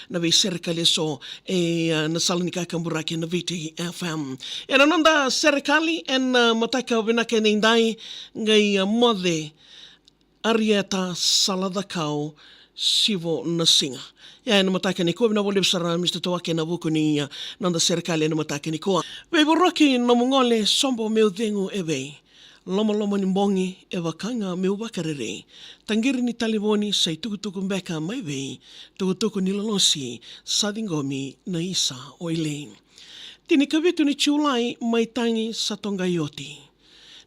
na vei Serekali so na Salacakau kamburaki na VitiFM. E na nanda Serekali mataka vinake nindai ngai mode Arieta Salacakau Sivonasiga. Ya na mataka ni ko na boleh sara Mr.Tawake na buku ni nanda Serekali na mataka ni ko. Vei boroki na mongole sombo meu dengu eve. Loma ni mbongi e wakanga meu wakarere. Tangiri ni taliboni sai tukutuku mbeka mai vei. Tukutuku ni lolosi sadingomi na isa oile. Tini kavitu ni chulai mai tangi sa tongayoti.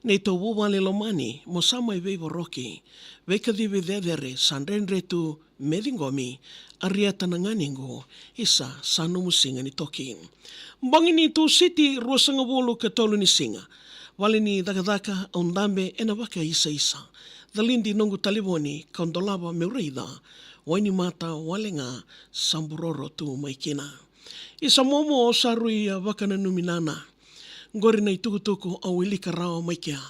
Nei tō wawale lomani mo sa mai vei boroki. Vei kadiwe dedere sanrenretu medingomi Arieta na nganingo isa sa numusinga ni toki. Mbongi ni tu siti ruasanga wolu katolu ni singa. Wale ni dakadaka au ndambe ena waka isa. Dalindi nongu taliboni kaundolaba meureida. Waini mata walenga samburoro tu maikina. Isa momo o sarui waka na numinana. Ngori na itukutuku au ilika rao maikia.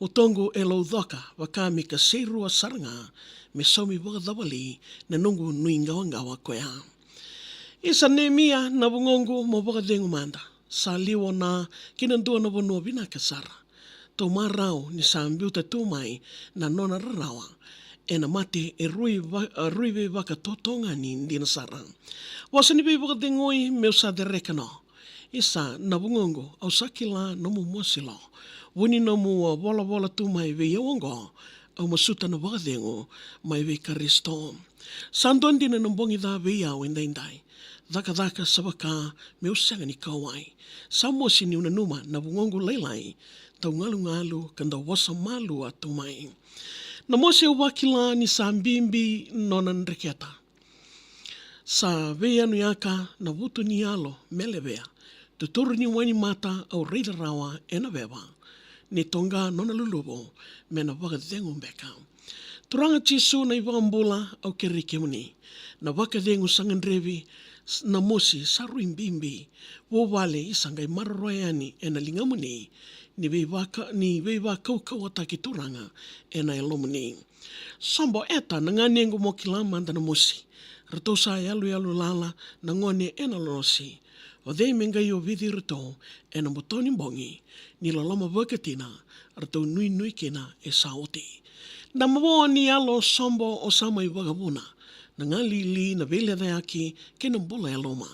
Utongu e laudhaka wakami ka seirua saranga. Me somi wakadawali na nongu nuingawangawa koea. Isa nemia na bungongu mo wakadengu manda. Sa liwo na kinandua na bonua bina kasara. Tau marau ni sa ambiuta tumai na nona rarawa. E na mate e ruiwe waka totonga ni ndina sara. Wasa ni beba kadengoi meu sa de rekano. Isa na bungongo au sakila no mu mosilo. Wuni no mu vola tumai ve yawongo. Au masuta na wakadengo mai ve karisto. Sanduan dina nambongi da ve yao indai. Daka sabaka meu sanga ni kawai. Samo sini una numa na bungongo lailai. Tau ngalu kanda wasa malu atumai. Na mose wakila ni sa mbimbi nonan reketa. Sa vea nu yaka na wutu ni alo melevea. Tuturu ni wani mata au reida rawa ena beba. Ni tonga nona lulubo mena waka dengu mbeka. Turanga chisu na iwambula au kerike muni. Na waka dengu sanganrevi na mosi saru imbimbi wo wale isangai mararoyani ena lingamuni ni vei waka ataki turanga ena elomuni. Sambo eta na nganengu mokila manda na mosi. Ratosa yalu lala na ngone ena lonosi. O dei mengai o vidi rato ena motoni mbongi ni lalama wakatina rato nui kena e saoti. Na maboa ni alo sambo o samai wagabuna. Na ngalili na vele dayaki ke nambola eloma.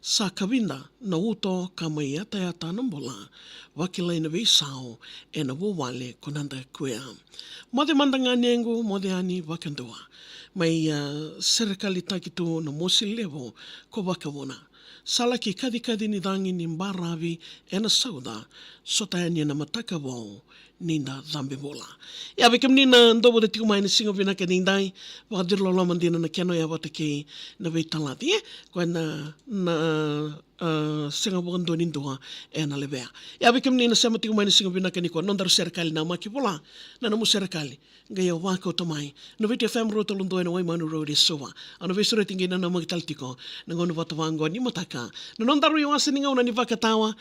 Sa kawinda na uto kama yata nambola. Wakilai na veisao e na wawale konanda kuea. Mode mandanga nengu mode ani wakandua. Mai Serekali takitu na mosi levo ko wakawona. Salaki kadi ni dangi ni mbaravi e na sauda. Sotayani na mataka wau. Ninda zambe Vola. Ya bekem nina ndobo de tikumai na singo vina ke nindai. Wakadir lo mandina na keno ya watake na vei talati. Kwa na singo wakando nindua e na levea. Ya bekem nina sema tikumai na singo vina ke niko. Nondaru Serekali na Namaki Vola. Na namu Serekali. Gaya wako tamai. Na VitiFM roto lundo e na waimanu road e suwa. Ano vesure tingi na namagi taltiko. Na ngono watawango ni mataka. Na nondaru iwasa ninga una ni wakatawa.